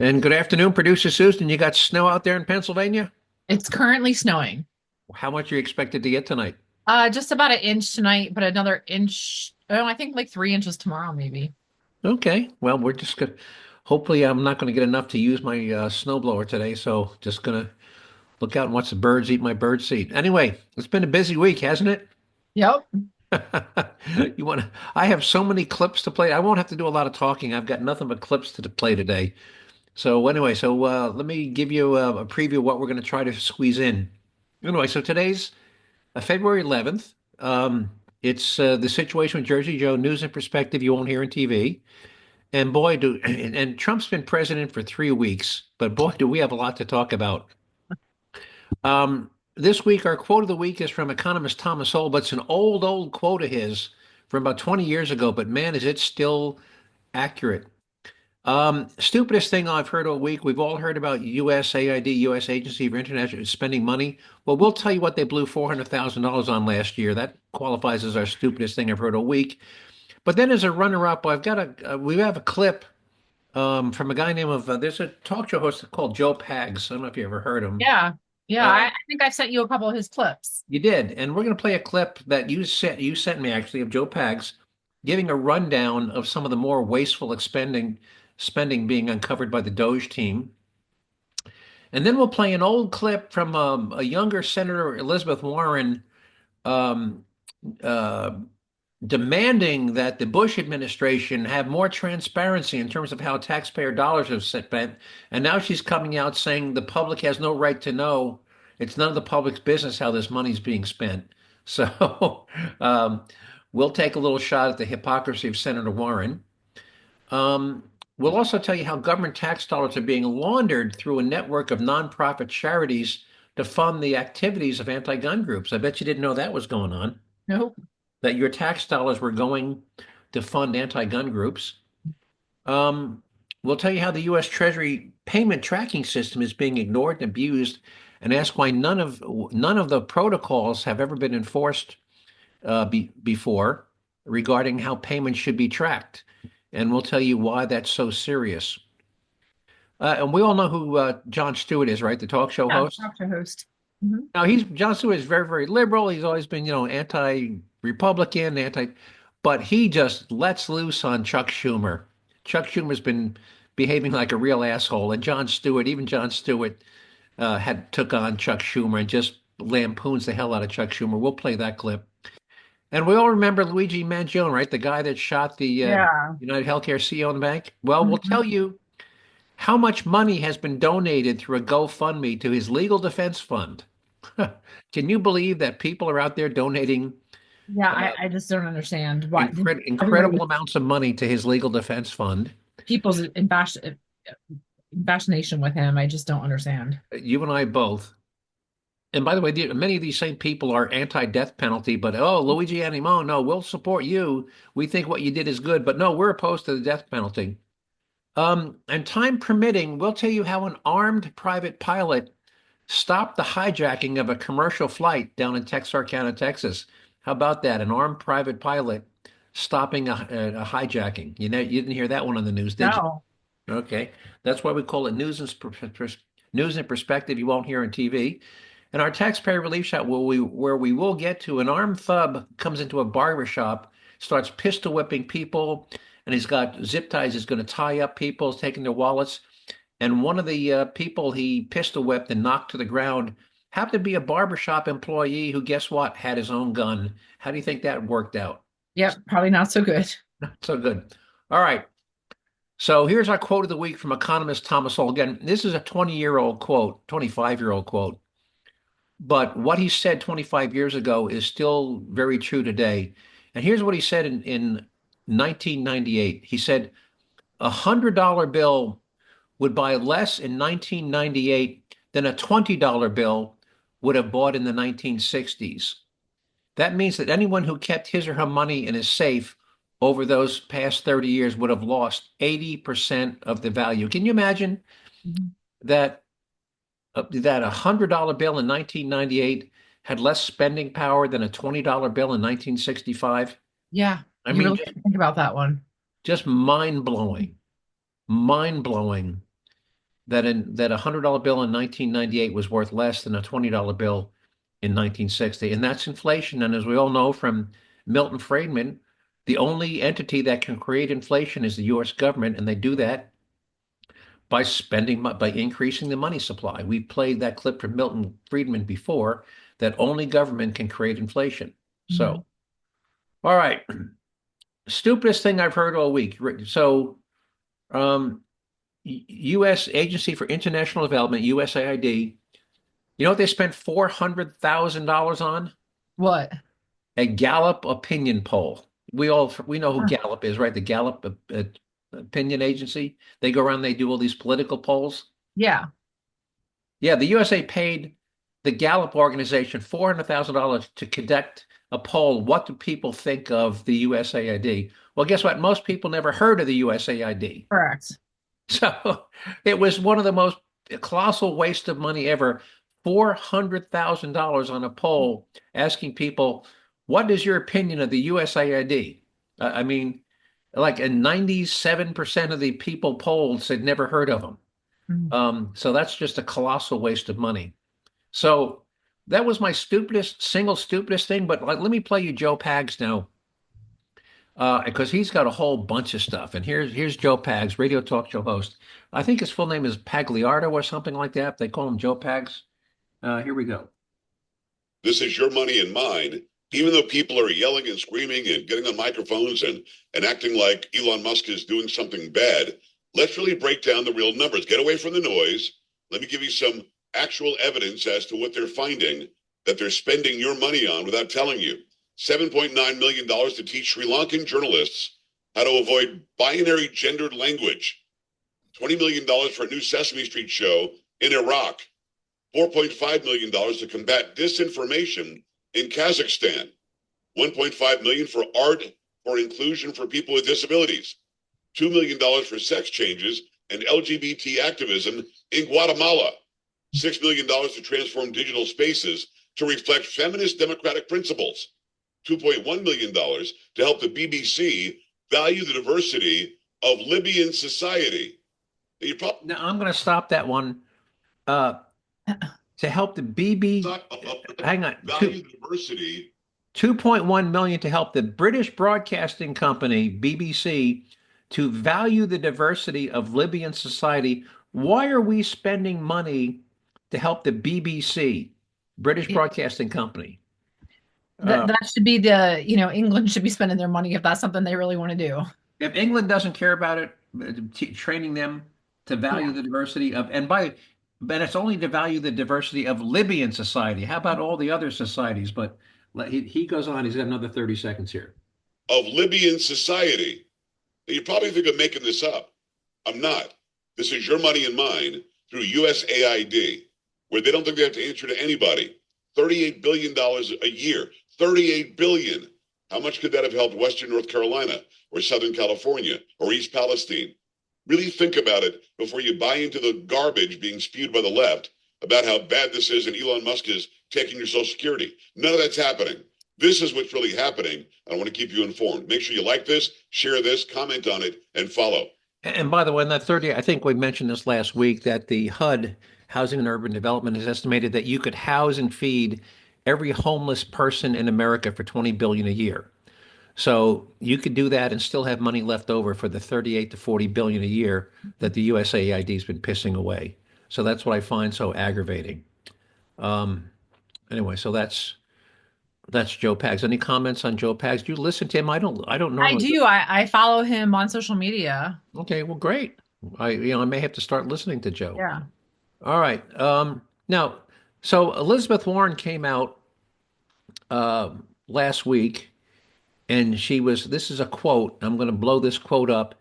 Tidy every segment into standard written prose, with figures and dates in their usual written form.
And good afternoon, Producer Susan. You got snow out there in Pennsylvania? It's currently snowing. How much are you expected to get tonight? Just about an inch tonight, but another inch. Oh, I think like 3 inches tomorrow, maybe. Okay, well, we're just gonna, hopefully I'm not gonna get enough to use my snowblower today, so just gonna look out and watch the birds eat my bird seed. Anyway, it's been a busy week, hasn't it? Yep. You want to, I have so many clips to play. I won't have to do a lot of talking. I've got nothing but clips to play today. So anyway, let me give you a preview of what we're going to try to squeeze in. Anyway, so today's February 11th. It's the situation with Jersey Joe, news and perspective you won't hear on TV. And boy, and Trump's been president for 3 weeks, but boy, do we have a lot to talk about. This week, our quote of the week is from economist Thomas Sowell, but it's an old quote of his from about 20 years ago, but man, is it still accurate. Stupidest thing I've heard all week. We've all heard about USAID, U.S. Agency for International Spending Money. Well, we'll tell you what they blew $400,000 on last year. That qualifies as our stupidest thing I've heard all week. But then as a runner-up, we have a clip from a guy there's a talk show host called Joe Pags. I don't know if you ever heard him. Yeah. Yeah. Uh, I think I've sent you a couple of his clips. you did, and we're going to play a clip that you sent me actually of Joe Pags giving a rundown of some of the more wasteful spending being uncovered by the Doge team. And then we'll play an old clip from a younger Senator Elizabeth Warren um, uh, demanding that the Bush administration have more transparency in terms of how taxpayer dollars are spent. And now she's coming out saying the public has no right to know. It's none of the public's business how this money's being spent. So um, we'll take a little shot at the hypocrisy of Senator Warren. We'll also tell you how government tax dollars are being laundered through a network of nonprofit charities to fund the activities of anti-gun groups. I bet you didn't know that was going on, Nope. that your tax dollars were going to fund anti-gun groups. Um, we'll tell you how the US Treasury payment tracking system is being ignored and abused, and ask why none of the protocols have ever been enforced before regarding how payments should be tracked. And we'll tell you why that's so serious. And we all know who Jon Stewart is, right? The talk show Yeah. host. Talk to host. Mhm. Now Jon Stewart is very, very liberal. He's always been, anti-Republican, but he just lets loose on Chuck Schumer. Chuck Schumer's been behaving like a real asshole, and even Jon Stewart had took on Chuck Schumer and just lampoons the hell out of Chuck Schumer. We'll play that clip. And we all remember Luigi Mangione, right? The guy that shot the Yeah. United Healthcare CEO in the bank. Well, we'll Mhm. tell you how much money has been donated through a GoFundMe to his legal defense fund. Can you believe that people are out there donating Yeah. uh, I just don't understand why incredible everybody, amounts of money to his legal defense fund? people's fascination with him. I just don't understand. You and I both. And by the way, many of these same people are anti-death penalty, but oh, Luigi Animo, no, we'll support you. We think what you did is good, but no, we're opposed to the death penalty. And time permitting, we'll tell you how an armed private pilot stopped the hijacking of a commercial flight down in Texarkana, Texas. How about that? An armed private pilot stopping a hijacking. You didn't hear that one on the news, did you? No. Okay, that's why we call it news and perspective. You won't hear on TV. And our taxpayer relief shot, where we will get to an armed thug comes into a barber shop, starts pistol whipping people, and he's got zip ties. He's going to tie up people, taking their wallets. And one of the people he pistol whipped and knocked to the ground happened to be a barbershop employee who, guess what, had his own gun. How do you think that worked out? Yep. Probably not so good. So good. All right. So here's our quote of the week from economist Thomas Sowell. Again, this is a 20-year-old quote, 25-year-old quote. But what he said 25 years ago is still very true today. And here's what he said in 1998. He said, $100 bill would buy less in 1998 than a $20 bill would have bought in the 1960s. That means that anyone who kept his or her money in a safe over those past 30 years would have lost 80% of the value. Can you imagine Mhm. that that $100 bill in 1998 had less spending power than a $20 bill in 1965? Yeah. I You mean, really have to think about that one. just mind blowing, mind blowing. that a $100 bill in 1998 was worth less than a $20 bill in 1960, and that's inflation. And as we all know from Milton Friedman, the only entity that can create inflation is the U.S. government, and they do that by increasing the money supply. We've played that clip from Milton Friedman before that only government can create inflation. Mhm. So, all right, stupidest thing I've heard all week. So, um, U.S. Agency for International Development, USAID. You know what they spent $400,000 on? What? A Gallup opinion poll. We know who Gallup is, right? The Gallup opinion agency. They go around, they do all these political polls. Yeah. Yeah, the USA paid the Gallup organization $400,000 to conduct a poll. What do people think of the USAID? Well, guess what? Most people never heard of the USAID. Correct. So it was one of the most colossal waste of money ever. $400,000 on a poll asking people, what is your opinion of the USAID? I mean, like 97% of the people polled said never heard of them. Mhm. So that's just a colossal waste of money. So that was my single stupidest thing. But let me play you Joe Pags now, because he's got a whole bunch of stuff. And here's Joe Pags, radio talk show host. I think his full name is Pagliardo or something like that. They call him Joe Pags. Here we go. This is your money and mine. Even though people are yelling and screaming and getting on microphones and acting like Elon Musk is doing something bad, let's really break down the real numbers. Get away from the noise. Let me give you some actual evidence as to what they're finding that they're spending your money on without telling you. $7.9 million to teach Sri Lankan journalists how to avoid binary gendered language. $20 million for a new Sesame Street show in Iraq. $4.5 million to combat disinformation in Kazakhstan. $1.5 million for art for inclusion for people with disabilities. $2 million for sex changes and LGBT activism in Guatemala. $6 million to transform digital spaces to reflect feminist democratic principles. $2.1 million to help the BBC value the diversity of Libyan society. Now I'm going to stop that one. Uh, to help the BB, hang on, value the diversity. 2.1 million to help the British Broadcasting Company, BBC, to value the diversity of Libyan society. Why are we spending money to help the BBC, British Broadcasting Company? That should be England should be spending their money if that's something they really want to do. If England doesn't care about it, training them to value Yeah. the diversity of, but it's only to value the diversity of Libyan society. How about all the other societies? But he goes on. He's got another 30 seconds here. Of Libyan society. You probably think I'm making this up. I'm not. This is your money and mine through USAID, where they don't think they have to answer to anybody. $38 billion a year. $38 billion. How much could that have helped Western North Carolina or Southern California or East Palestine? Really think about it before you buy into the garbage being spewed by the left about how bad this is and Elon Musk is taking your Social Security. None of that's happening. This is what's really happening. I want to keep you informed. Make sure you like this, share this, comment on it, and follow. And by the way, in that 30, I think we mentioned this last week that the HUD, Housing and Urban Development, has estimated that you could house and feed every homeless person in America for 20 billion a year. So you could do that and still have money left over for the 38 to 40 billion a year that the USAID has been pissing away. So that's what I find so aggravating. Um, anyway, so that's Joe Pags. Any comments on Joe Pags? Do you listen to him? I don't I normally. do. I follow him on social media. Okay, well, great. I may have to start listening to Joe. Yeah. All right. Now, so Elizabeth Warren came out last week, and this is a quote. I'm going to blow this quote up.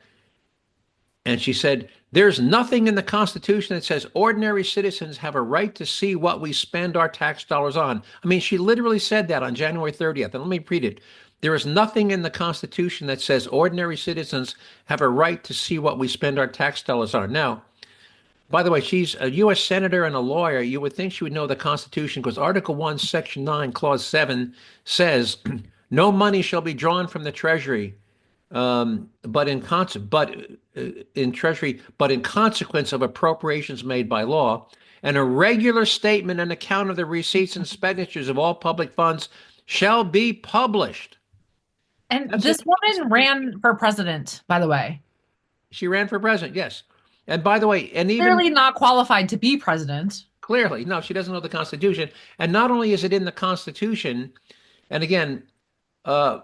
And she said, there's nothing in the Constitution that says ordinary citizens have a right to see what we spend our tax dollars on. I mean, she literally said that on January 30th. And let me read it. There is nothing in the Constitution that says ordinary citizens have a right to see what we spend our tax dollars on. Now, by the way, she's a U.S. Senator and a lawyer. You would think she would know the Constitution because Article 1, Section 9, Clause 7 says, no money shall be drawn from the Treasury, but in Treasury, but in consequence of appropriations made by law, and a regular statement and account of the receipts and expenditures of all public funds shall be published. And That's this it. woman ran for president, by the way. She ran for president, yes. And by the way, and even Clearly not qualified to be president. clearly, no, she doesn't know the Constitution. And not only is it in the Constitution, and again, uh,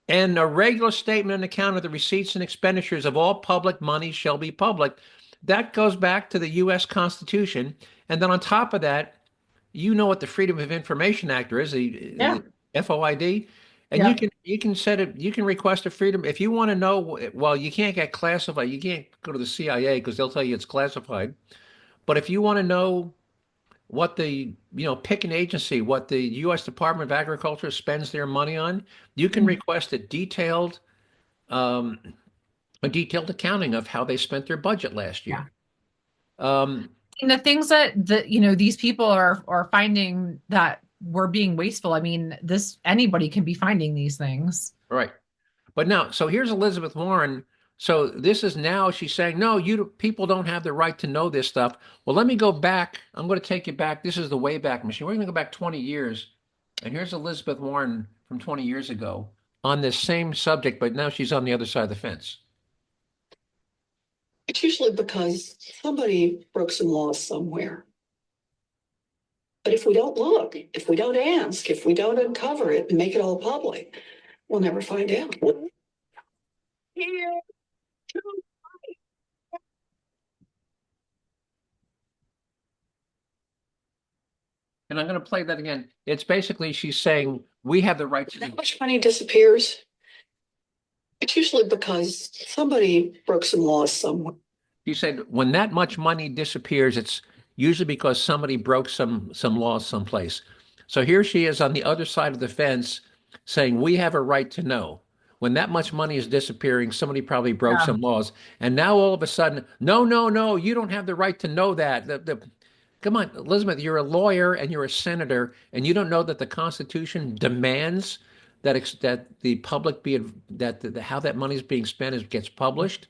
and a regular statement and account of the receipts and expenditures of all public money shall be public. That goes back to the U.S. Constitution. And then on top of that, you know what the Freedom of Information Act is, Yeah. the FOID, and Yeah. you can set it, you can request a freedom if you want to know. Well, you can't get classified. You can't go to the CIA because they'll tell you it's classified. But if you want to know what pick an agency, what the U.S. Department of Agriculture spends their money on, you can request um, a detailed accounting of how they spent their budget last year. And the things that these people are finding that we're being wasteful. I mean, anybody can be finding these things. Right. But now, so here's Elizabeth Warren. So this is now she's saying, no, people don't have the right to know this stuff. Well, let me go back. I'm going to take you back. This is the Wayback Machine. We're going to go back 20 years. And here's Elizabeth Warren from 20 years ago on this same subject, but now she's on the other side of the fence. It's usually because somebody broke some laws somewhere. But if we don't look, if we don't ask, if we don't uncover it and make it all public, we'll never find out. And I'm going to play that again. It's basically she's saying we have the right to That much money disappears. It's usually because somebody broke some laws somewhere. She said when that much money disappears, it's usually because somebody broke some laws someplace. So here she is on the other side of the fence saying we have a right to know. When that much money is disappearing, somebody probably broke some laws. And now all of a sudden, no, you don't have the right to know that. Come on, Elizabeth, you're a lawyer and you're a senator, and you don't know that the Constitution demands that the public how that money is being spent gets published.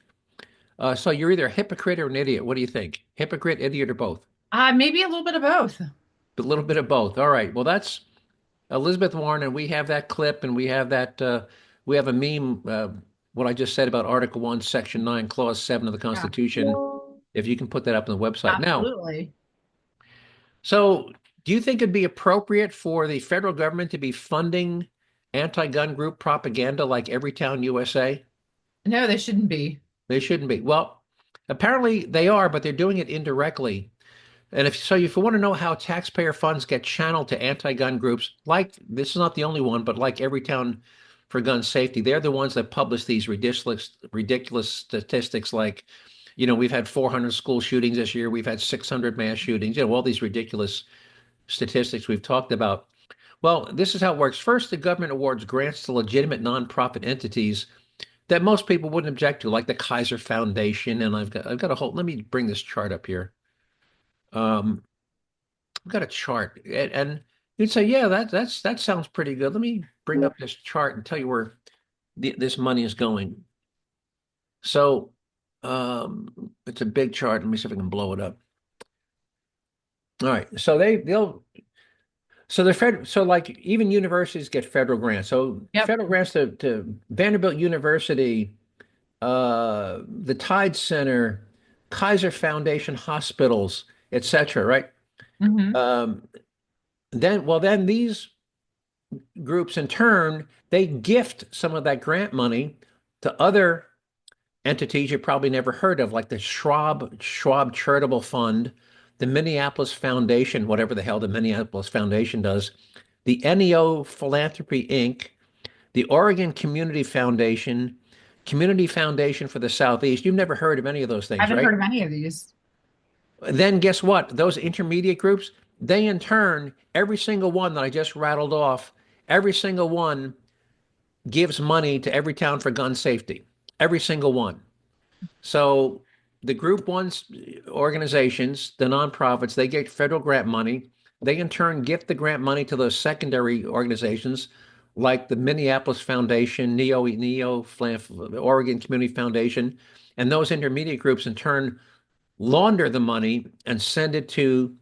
So you're either a hypocrite or an idiot. What do you think? Hypocrite, idiot, or both? Maybe a little bit of both. A little bit of both. All right. Well, that's Elizabeth Warren, and we have that clip, and we have we have a meme. What I just said about Article 1, Section 9, Clause 7 of the Constitution. Yeah. If you can put that up on the website. Absolutely. Now, so do you think it'd be appropriate for the federal government to be funding anti-gun group propaganda like Everytown USA? No, they shouldn't be. They shouldn't be. Well, apparently they are, but they're doing it indirectly. And if you want to know how taxpayer funds get channeled to anti-gun groups, like this is not the only one, but like Everytown for Gun Safety, they're the ones that publish these ridiculous statistics like, we've had 400 school shootings this year. We've had 600 mass shootings, all these ridiculous statistics we've talked about. Well, this is how it works. First, the government awards grants to legitimate nonprofit entities that most people wouldn't object to, like the Kaiser Foundation. And I've got a whole, let me bring this chart up here. I've got a chart and you'd say, yeah, that sounds pretty good. Let me bring up this chart and tell you where this money is going. So, it's a big chart. Let me see if I can blow it up. All right. So so like even universities get federal grants. So federal grants to Vanderbilt University, the Tide Center, Kaiser Foundation hospitals, etc. Right? Mm-hmm. Then these groups in turn, they gift some of that grant money to other entities you probably never heard of, like the Schwab Charitable Fund, the Minneapolis Foundation, whatever the hell the Minneapolis Foundation does, the NEO Philanthropy Inc., the Oregon Community Foundation, Community Foundation for the Southeast. You've never heard of any of those things, right? I haven't heard of any of these. Then guess what? Those intermediate groups, they in turn, every single one that I just rattled off, every single one gives money to Everytown for Gun Safety. Every single one. So the group ones organizations, the nonprofits, they get federal grant money. They in turn gift the grant money to those secondary organizations like the Minneapolis Foundation, Oregon Community Foundation. and those intermediate groups in turn launder the money and send it to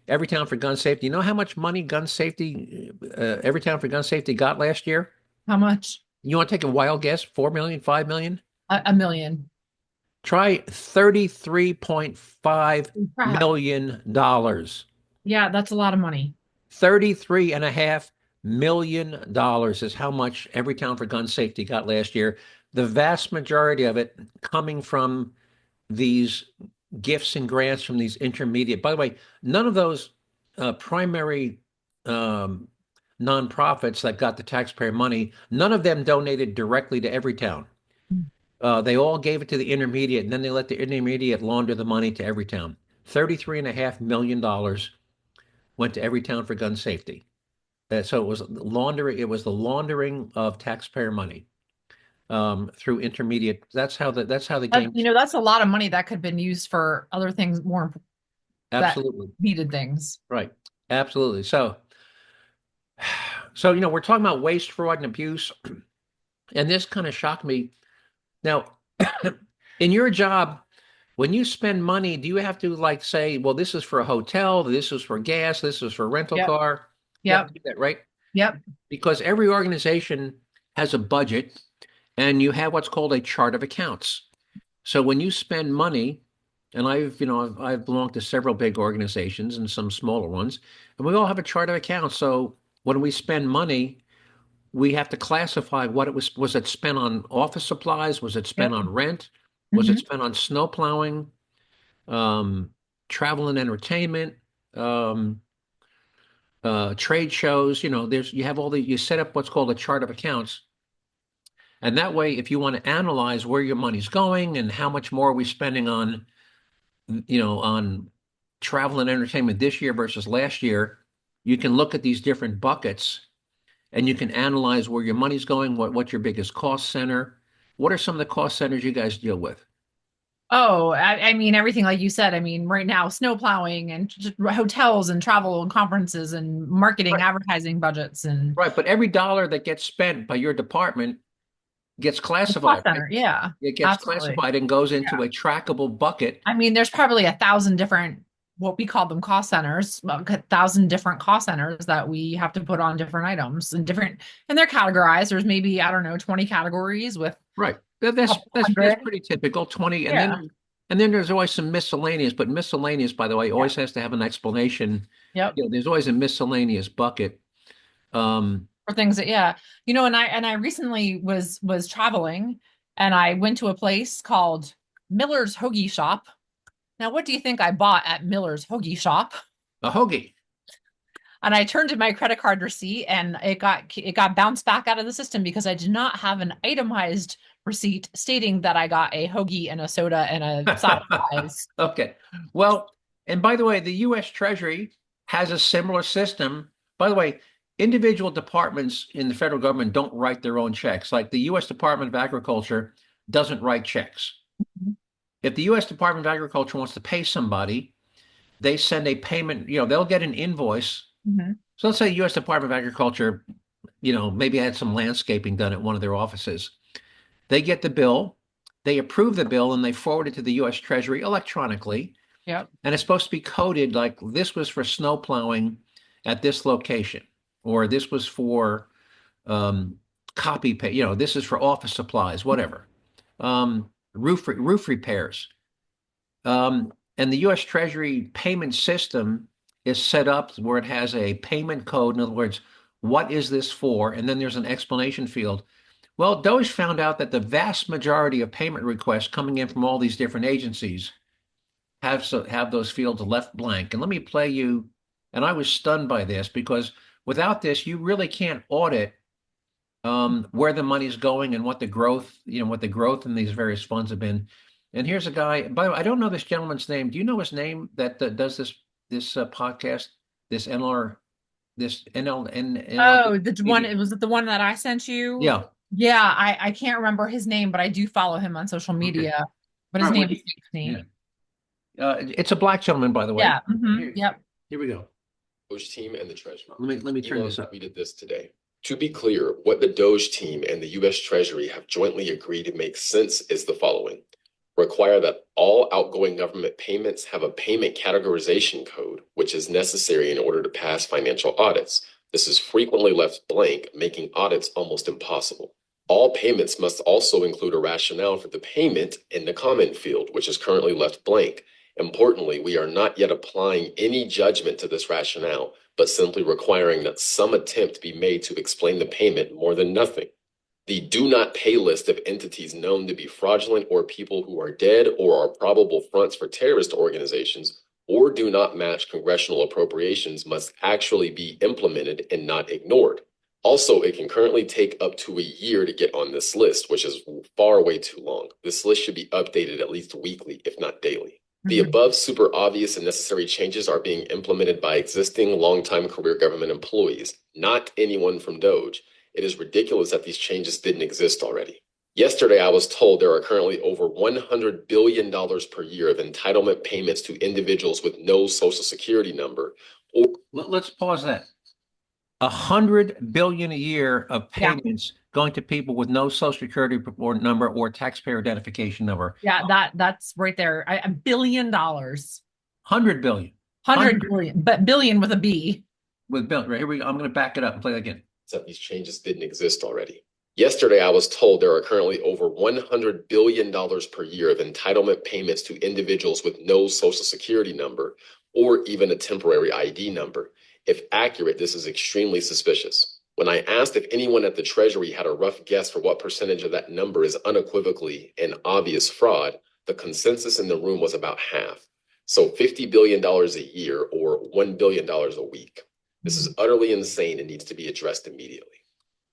Everytown for Gun Safety. You know how much money Everytown for Gun Safety got last year? How much? You want to take a wild guess? 4 million, 5 million? A million. Try $33.5 million. Yeah, that's a lot of money. $33.5 million is how much Everytown for Gun Safety got last year. The vast majority of it coming from these gifts and grants from these intermediate. By the way, none of those primary nonprofits that got the taxpayer money, none of them donated directly to Everytown. They all gave it to the intermediate, and then they let the intermediate launder the money to Everytown. $33.5 million went to Everytown for Gun Safety. So it was laundering. It was the laundering of taxpayer money through intermediate. That's how the game. That's a lot of money that could have been used for other things more. Absolutely needed things. Right. Absolutely. So we're talking about waste, fraud, and abuse, and this kind of shocked me. Now, in your job, when you spend money, do you have to say, well, this is for a hotel, this is for gas, this is for a rental car? You have to do that, right? Yep. Because every organization has a budget, and you have what's called a chart of accounts. So when you spend money, and I've belonged to several big organizations and some smaller ones, and we all have a chart of accounts. So when we spend money, we have to classify what it was it spent on office supplies? Was it spent on rent? Was it spent on snow plowing, travel and entertainment, trade shows? You set up what's called a chart of accounts. And that way, if you want to analyze where your money's going and how much more are we spending on travel and entertainment this year versus last year, you can look at these different buckets and you can analyze where your money's going, what's your biggest cost center. What are some of the cost centers you guys deal with? Oh, I mean, everything like you said. I mean, right now, snow plowing and hotels and travel and conferences and marketing, advertising budgets. Right, but every dollar that gets spent by your department gets classified. Center, yeah. It gets classified and goes into a trackable bucket. I mean, there's probably 1,000 different, what we call them, cost centers, 1,000 different cost centers that we have to put on different items and they're categorized. There's maybe, 20 categories with. Right. That's pretty typical, 20. And then there's always some miscellaneous, but miscellaneous, by the way, always has to have an explanation. Yep. There's always a miscellaneous bucket. For things that, and I recently was traveling and I went to a place called Miller's Hoagie Shop. Now, what do you think I bought at Miller's Hoagie Shop? A hoagie. And I turned to my credit card receipt and it got bounced back out of the system because I did not have an itemized receipt stating that I got a hoagie and a soda and a side of fries. Okay. Well, and by the way, the US Treasury has a similar system. By the way, individual departments in the federal government don't write their own checks. Like the US Department of Agriculture doesn't write checks. Mm-hmm. If the US Department of Agriculture wants to pay somebody, they send a payment, they'll get an invoice. Mm-hmm. So let's say US Department of Agriculture, maybe had some landscaping done at one of their offices. They get the bill, they approve the bill, and they forward it to the US Treasury electronically. Yep. And it's supposed to be coded like this was for snow plowing at this location, or this was for copy pay, this is for office supplies, whatever. Roof repairs. And the US Treasury payment system is set up where it has a payment code. In other words, what is this for? And then there's an explanation field. Well, DOGE found out that the vast majority of payment requests coming in from all these different agencies have those fields left blank. And let me play you, and I was stunned by this because without this, you really can't audit where the money's going and what the growth in these various funds have been. And here's a guy, by the way, I don't know this gentleman's name. Do you know his name that does this podcast, this NL? Oh, the one, was it the one that I sent you? Yeah. Yeah, I can't remember his name, but I do follow him on social media. Okay. But his name is me. Yeah. It's a black gentleman, by the way. Yeah. Mm-hmm. Yep. Here we go. DOGE team and the Treasury. Let me turn this up. We did this today. To be clear, what the DOGE team and the U.S. Treasury have jointly agreed to make sense is the following. require that all outgoing government payments have a payment categorization code, which is necessary in order to pass financial audits. This is frequently left blank, making audits almost impossible. All payments must also include a rationale for the payment in the comment field, which is currently left blank. Importantly, we are not yet applying any judgment to this rationale, but simply requiring that some attempt be made to explain the payment more than nothing. The do not pay list of entities known to be fraudulent or people who are dead or are probable fronts for terrorist organizations or do not match congressional appropriations must actually be implemented and not ignored. Also, it can currently take up to a year to get on this list, which is far way too long. This list should be updated at least weekly, if not daily. The above super obvious and necessary changes are being implemented by existing longtime career government employees, not anyone from DOGE. It is ridiculous that these changes didn't exist already. Yesterday, I was told there are currently over $100 billion per year of entitlement payments to individuals with no social security number. Let's pause that. $100 billion a year of payments going to people with no social security number or taxpayer identification number. Yeah, that's right there. $1 billion. 100 billion. 100 billion, but billion with a B. With bill, right here we go. I'm going to back it up and play that again. That these changes didn't exist already. Yesterday, I was told there are currently over $100 billion per year of entitlement payments to individuals with no social security number or even a temporary ID number. If accurate, this is extremely suspicious. When I asked if anyone at the Treasury had a rough guess for what percentage of that number is unequivocally and obvious fraud, the consensus in the room was about half. So $50 billion a year or $1 billion a week. This is utterly insane and needs to be addressed immediately.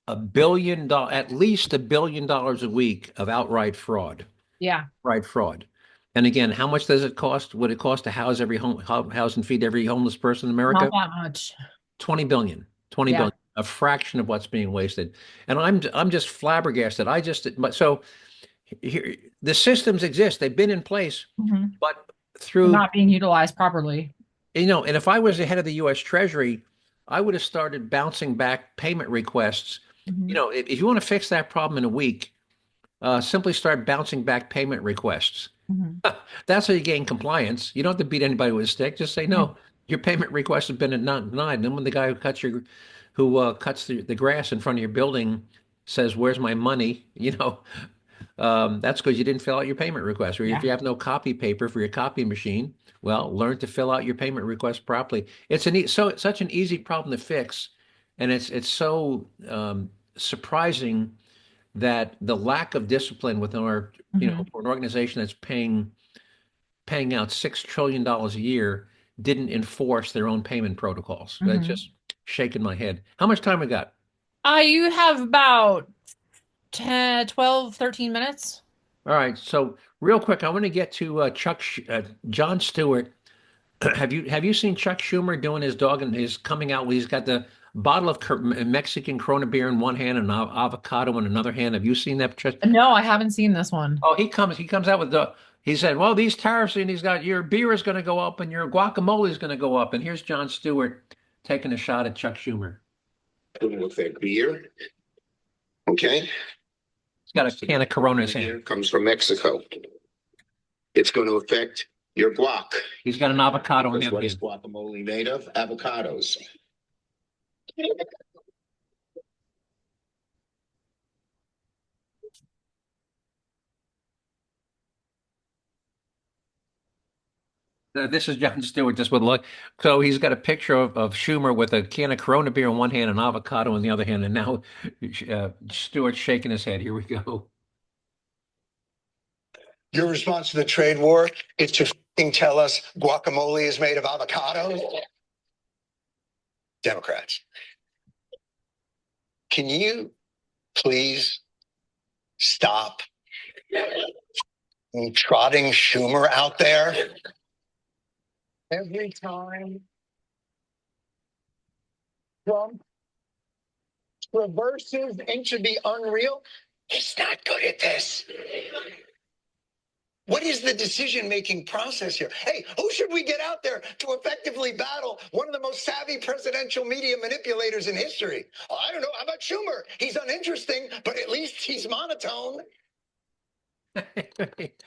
$1 billion, at least $1 billion a week of outright fraud. Yeah. Outright fraud. And again, how much does it cost? Would it cost to house and feed every homeless person in America? Not that much. 20 billion. 20 billion. A fraction of what's being wasted. And I'm just flabbergasted. So here, the systems exist. They've been in place, but through not being utilized properly. And if I was the head of the US Treasury, I would have started bouncing back payment requests. If you want to fix that problem in a week, simply start bouncing back payment requests. That's how you gain compliance. You don't have to beat anybody with a stick. Just say, no, your payment request has been denied. And then when the guy who cuts the grass in front of your building says, where's my money? That's because you didn't fill out your payment request. Or if you have no copy paper for your copy machine, well, learn to fill out your payment request properly. It's such an easy problem to fix. And it's so surprising that the lack of discipline within our, for an organization that's paying out $6 trillion a year didn't enforce their own payment protocols. That's just shaking my head. How much time we got? You have about 10, 12, 13 minutes. All right. So real quick, I want to get to Jon Stewart. Have you seen Chuck Schumer doing his dog and he's coming out? He's got the bottle of Mexican Corona beer in one hand and an avocado in another hand. Have you seen that? No, I haven't seen this one. Oh, he comes out with he said, well, these tariffs, and he's got your beer is going to go up and your guacamole is going to go up. And here's Jon Stewart taking a shot at Chuck Schumer. With that beer. Okay. He's got a can of Corona in his hand. Comes from Mexico. It's going to affect your guac. He's got an avocado in That's what his is guacamole made of? Avocados. This is Jon Stewart just with luck. So he's got a picture of Schumer with a can of Corona beer in one hand and avocado in the other hand. And now Stewart's shaking his head. Here we go. Your response to the trade war is to tell us guacamole is made of avocados? Democrats. Can you please stop trotting Schumer out there? Every time Trump reverses into the unreal, he's not good at this. What is the decision-making process here? Hey, who should we get out there to effectively battle one of the most savvy presidential media manipulators in history? I don't know. How about Schumer? He's uninteresting, but at least he's monotone.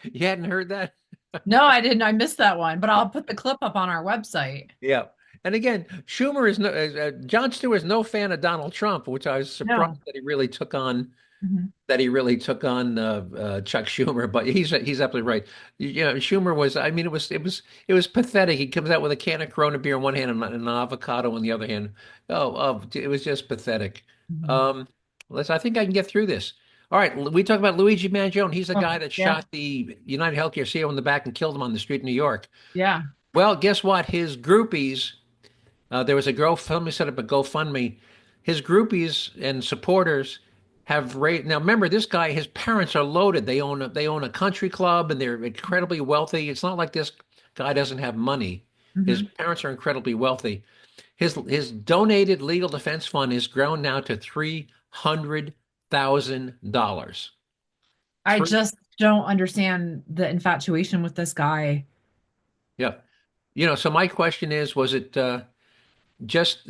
You hadn't heard that? No, I didn't. I missed that one, but I'll put the clip up on our website. Yeah. And again, Schumer is no, Jon Stewart is no fan of Donald Trump, which I was surprised No. that he really took on Mhm. Chuck Schumer, but he's absolutely right. Schumer was, I mean, it was pathetic. He comes out with a can of Corona beer in one hand and an avocado in the other hand. It was just pathetic. Mhm. I think I can get through this. All right, we talk about Luigi Mangione. He's the Oh, guy that yeah. shot the United Healthcare CEO in the back and killed him on the street in New York. Yeah. Well, guess what? His groupies, there was a GoFundMe set up a GoFundMe. His groupies and supporters have raised. Now, remember, this guy, his parents are loaded. They own a country club and they're incredibly wealthy. It's not like this guy doesn't have money. His Mhm. parents are incredibly wealthy. His donated legal defense fund has grown now to $300,000. I just don't understand the infatuation with this guy. Yeah. So my question is, was it just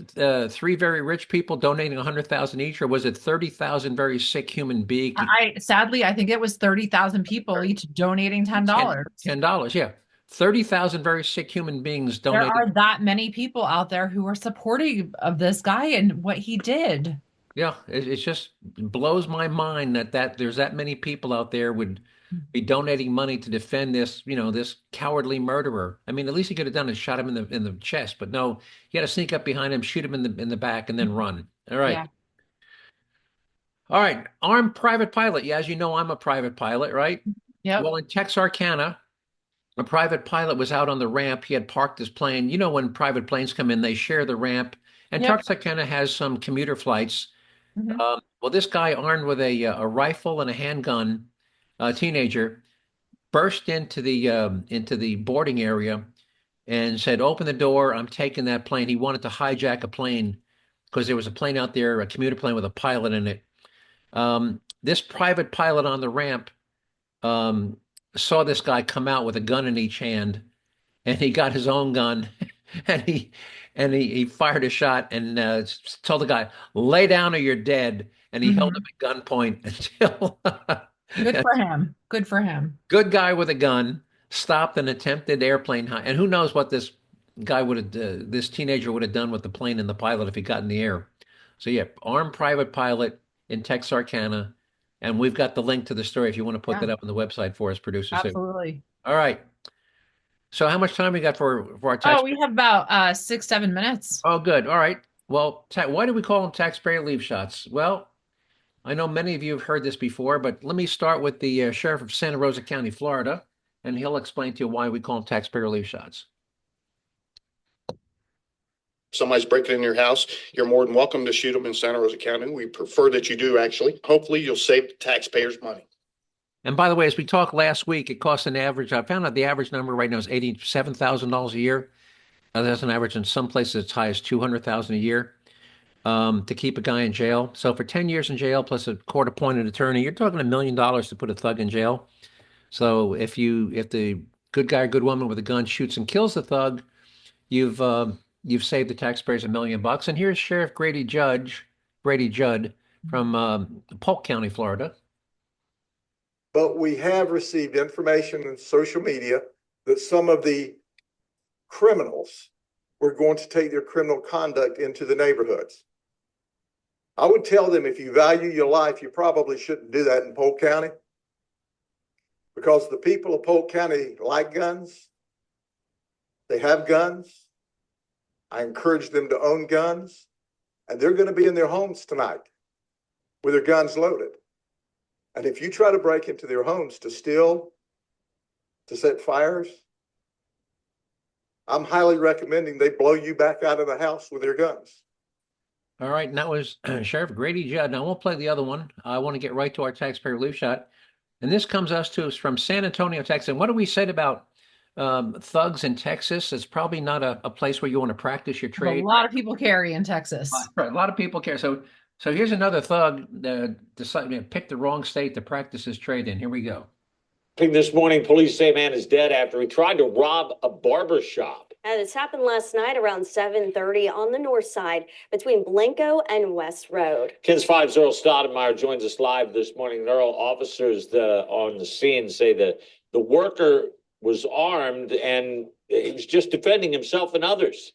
three very rich people donating 100,000 each, or was it 30,000 very sick human beings? Sadly, I think it was 30,000 people each donating $10. $10, yeah. 30,000 very sick human beings There donating. are that many people out there who are supportive of this guy and what he did. Yeah, it just blows my mind that there's that many people out there would be donating money to defend this cowardly murderer. I mean, at least he could have done is shot him in the chest, but no, he had to sneak up behind him, shoot him in the back, and then run. All right. Yeah. All right. Armed private pilot. Yeah, as you know, I'm a private pilot, right? Yep. Well, in Texarkana, a private pilot was out on the ramp. He had parked his plane. You know, when private planes come in, they share the ramp. And Yep. Texarkana has some commuter flights. Mhm. Well, this guy armed with a rifle and a handgun, a teenager, burst into the boarding area and said, "Open the door. I'm taking that plane." He wanted to hijack a plane because there was a plane out there, a commuter plane with a pilot in it. This private pilot on the ramp um, saw this guy come out with a gun in each hand, and he got his own gun, and he fired a shot and told the guy, "Lay down or you're dead." And he held him at gunpoint until Good for him. Good for him. good guy with a gun stopped an attempted airplane high. And who knows what this this teenager would have done with the plane and the pilot if he got in the air. So yeah, armed private pilot in Texarkana. And we've got the link to the story if you want to put that up on the website for us, producers. Absolutely. All right. So how much time we got for our tax? Oh, we have about 6-7 minutes. Oh, good. All right. Well, why do we call them taxpayer leave shots? Well, I know many of you have heard this before, but let me start with the sheriff of Santa Rosa County, Florida, and he'll explain to you why we call them taxpayer leave shots. Somebody's breaking in your house, you're more than welcome to shoot them in Santa Rosa County. We prefer that you do, actually. Hopefully, you'll save the taxpayers money. And by the way, as we talked last week, it costs an average. I found out the average number right now is $87,000 a year. That's an average in some places as high as $200,000 a year to keep a guy in jail. So for 10 years in jail plus a court-appointed attorney, you're talking $1 million to put a thug in jail. So if the good guy or good woman with a gun shoots and kills the thug, you've saved the taxpayers $1 million. And here's Sheriff Grady Judd from Polk County, Florida. But we have received information in social media that some of the criminals were going to take their criminal conduct into the neighborhoods. I would tell them, if you value your life, you probably shouldn't do that in Polk County, because the people of Polk County like guns. They have guns. I encourage them to own guns, and they're going to be in their homes tonight with their guns loaded. And if you try to break into their homes to steal, to set fires, I'm highly recommending they blow you back out of the house with their guns. All right, and that was Sheriff Grady Judd. Now, I won't play the ottter one. I want to get right to our taxpayer relief shot. And this comes to us from San Antonio, Texas. And what do we said about thugs in Texas? It's probably not a place where you want to practice your trade. A lot of people carry in Texas. Right, a lot of people care. So here's another thug that decided pick the wrong state to practice his trade in. Here we go. This morning, police say a man is dead after he tried to rob a barber shop. This happened last night around 7:30 on the north side between Blanco and West Road. KENS 5's Earl Stoudemire joins us live this morning. Earl, officers on the scene say that the worker was armed and he was just defending himself and others.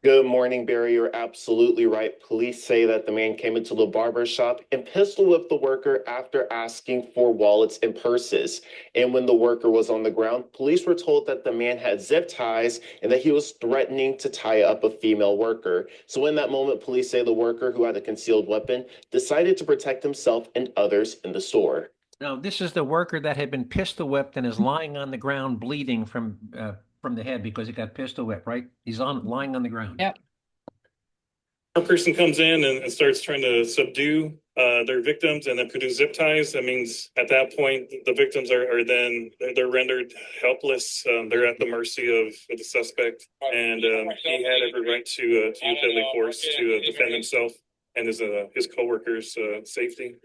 Good morning, Barry. You're absolutely right. Police say that the man came into the barber shop and pistol whipped the worker after asking for wallets and purses. And when the worker was on the ground, police were told that the man had zip ties and that he was threatening to tie up a female worker. So in that moment, police say the worker, who had a concealed weapon, decided to protect himself and others in the store. Now, this is the worker that had been pistol whipped and is lying on the ground bleeding from the head because he got pistol whipped, right? He's lying on the ground. Yep. A person comes in and starts trying to subdue their victims and then produce zip ties. That means at that point, the victims are then they're rendered helpless. They're at the mercy of the suspect, and he had every right to use deadly force to defend himself and his coworkers' safety.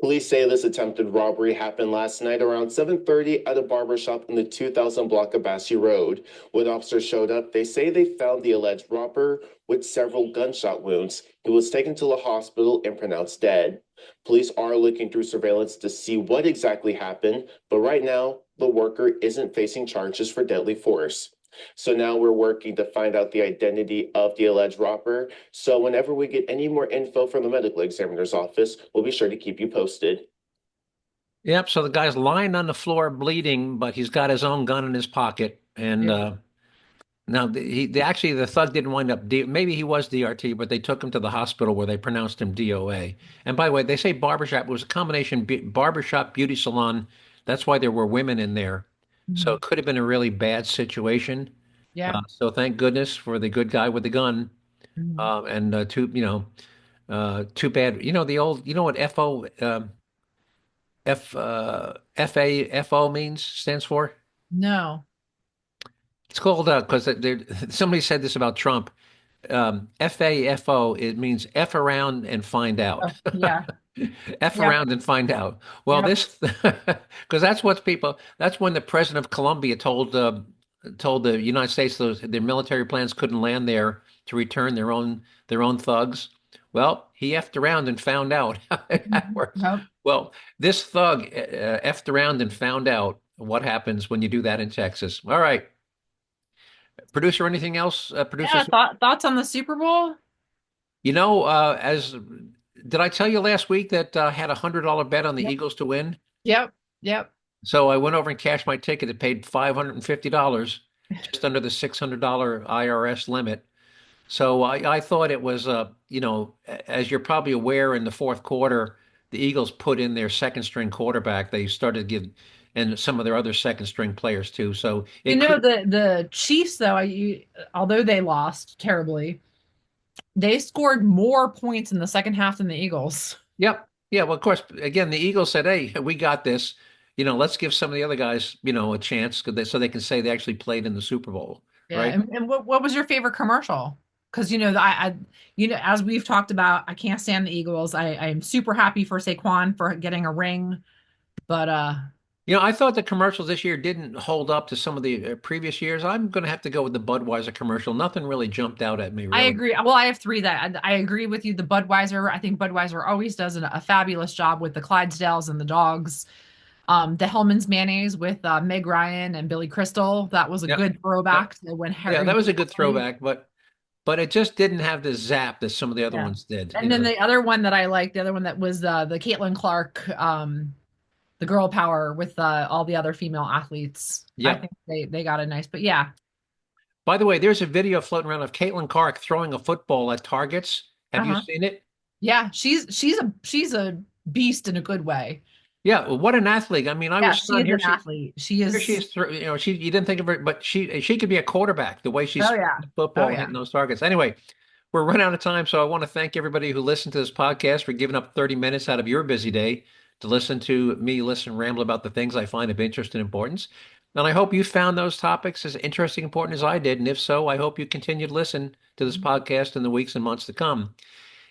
Police say this attempted robbery happened last night around 7:30 at a barbershop in the 2000 block of Bassey Road. When officers showed up, they say they found the alleged robber with several gunshot wounds. He was taken to the hospital and pronounced dead. Police are looking through surveillance to see what exactly happened, but right now, the worker isn't facing charges for deadly force. So now we're working to find out the identity of the alleged robber. So whenever we get any more info from the medical examiner's office, we'll be sure to keep you posted. Yep. So the guy's lying on the floor bleeding, but he's got his own gun in his pocket. And now the thug didn't wind up, maybe he was DRT, but they took him to the hospital where they pronounced him DOA. And by the way, they say barbershop, it was a combination barbershop, beauty salon. That's why there were women in there. So it could have been a really bad situation. Yeah. So thank goodness for the good guy with the gun. Too bad. You know, the old, you know what FAFO stands for? No. It's called, because somebody said this about Trump. FAFO, it means F around and find out. Oh, yeah. Around and find out. Well, this, because that's when the president of Colombia told the United States their military plans couldn't land there to return their own thugs. Well, he effed around and found out how that works. Well, this thug effed around and found out what happens when you do that in Texas. All right. Producer, anything else? Producer? Yeah, thoughts on the Super Bowl? You know, did I tell you last week that I had $100 bet on the Eagles to win? Yep. So I went over and cashed my ticket. It paid $550, just under the $600 IRS limit. So I thought it was, as you're probably aware, in the fourth quarter, the Eagles put in their second string quarterback. They started to give, and some of their other second string players too. So the Chiefs, though, although they lost terribly, they scored more points in the second half than the Eagles. Yep. Yeah. Well, of course, again, the Eagles said, "Hey, we got this. Let's give some of the other guys, a chance so they can say they actually played in the Super Bowl." Yeah. Right. And what was your favorite commercial? Because as we've talked about, I can't stand the Eagles. I am super happy for Saquon for getting a ring, but I thought the commercials this year didn't hold up to some of the previous years. I'm going to have to go with the Budweiser commercial. Nothing really jumped out at me. Really. I agree. Well, I have three that I agree with you. The Budweiser, I think Budweiser always does a fabulous job with the Clydesdales and the dogs. The Hellman's mayonnaise with Meg Ryan and Billy Crystal. That was a good throwback to when Harry. Yeah, that was a good throwback, but it just didn't have the zap that some of the other ones did. And then the other one that I liked, the other one that was the Caitlin Clark, the girl power with all the other female athletes. Yeah. I think they got a nice, but yeah. By the way, there's a video floating around of Caitlin Clark throwing a football at targets. Have you seen it? Yeah, she's a beast in a good way. Yeah, well, what an athlete! I mean, I was stunned. She's an athlete. She is. She is. You didn't think of her, but she could be a quarterback. The way she's football hitting those targets. Anyway, we're running out of time, so I want to thank everybody who listened to this podcast for giving up 30 minutes out of your busy day to listen to me ramble about the things I find of interest and importance. And I hope you found those topics as interesting and important as I did. And if so, I hope you continue to listen to this podcast in the weeks and months to come.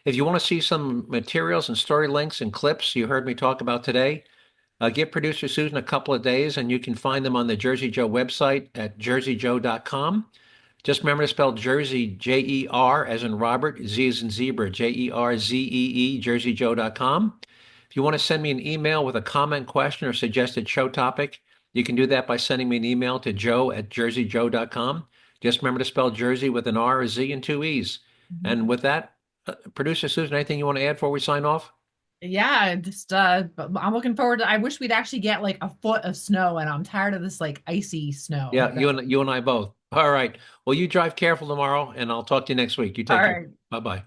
If you want to see some materials and story links and clips you heard me talk about today, give producer Susan a couple of days and you can find them on the Jerzee Joe website at jerzeejoe.com. Just remember to spell Jerzee, J-E-R as in Robert, Z as in zebra, Jerzee, jerzeejoe.com. If you want to send me an email with a comment, question, or suggested show topic, you can do that by sending me an email to joe@jerzeejoe.com. Just remember to spell Jersey with an R, a Z, and two E's. And with that, producer Susan, anything you want to add before we sign off? Yeah, just I'm looking forward to, I wish we'd actually get like a foot of snow, and I'm tired of this like icy snow. Yeah, you and I both. All right. Well, you drive careful tomorrow, and I'll talk to you next week. You take care. All right. Bye-bye.